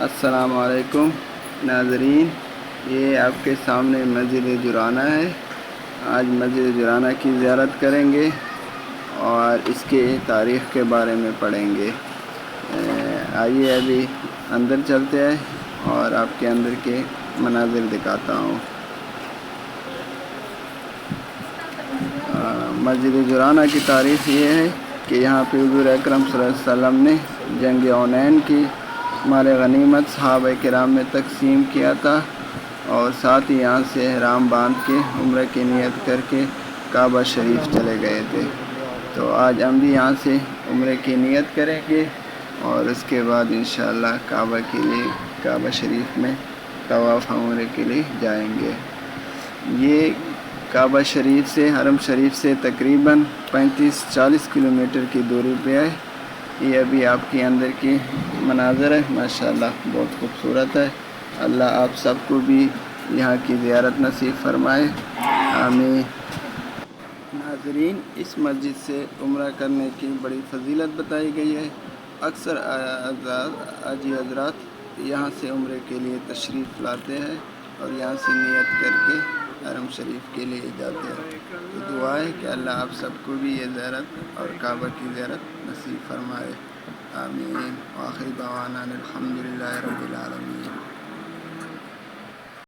السلام علیکم ناظرین، یہ آپ کے سامنے مسجد جرانہ ہے۔ آج مسجد جرانہ کی زیارت کریں گے اور اس کے تاریخ کے بارے میں پڑھیں گے۔ آئیے ابھی اندر چلتے ہیں اور آپ کے اندر کے مناظر دکھاتا ہوں۔ مسجد جرانہ کی تاریخ یہ ہے کہ یہاں پہ حضور اکرم صلی اللہ علیہ وسلم نے جنگ حنین کی مال غنیمت صحابہ کرام میں تقسیم کیا تھا، اور ساتھ ہی یہاں سے احرام باندھ کے عمرہ کی نیت کر کے کعبہ شریف چلے گئے تھے۔ تو آج ہم بھی یہاں سے عمرہ کی نیت کریں گے اور اس کے بعد انشاءاللہ کعبہ شریف میں طواف عمرے کے لیے جائیں گے۔ یہ کعبہ شریف سے حرم شریف سے تقریباً 35-40 کلومیٹر کی دوری پہ ہے۔ یہ ابھی آپ کے اندر کی مناظر ہے، ماشاءاللہ بہت خوبصورت ہے۔ اللہ آپ سب کو بھی یہاں کی زیارت نصیب فرمائے، آمین۔ ناظرین، اس مسجد سے عمرہ کرنے کی بڑی فضیلت بتائی گئی ہے۔ اکثر حاجی حضرات یہاں سے عمرے کے لیے تشریف لاتے ہیں اور یہاں سے نیت کر کے حرم شریف کے لیے جاتے ہیں۔ تو دعا ہے کہ اللہ آپ سب کو بھی یہ زیارت اور کعبہ کی زیارت نصیب فرمائے، آمین۔ وآخر دعوانا الحمدللہ رب العالمین۔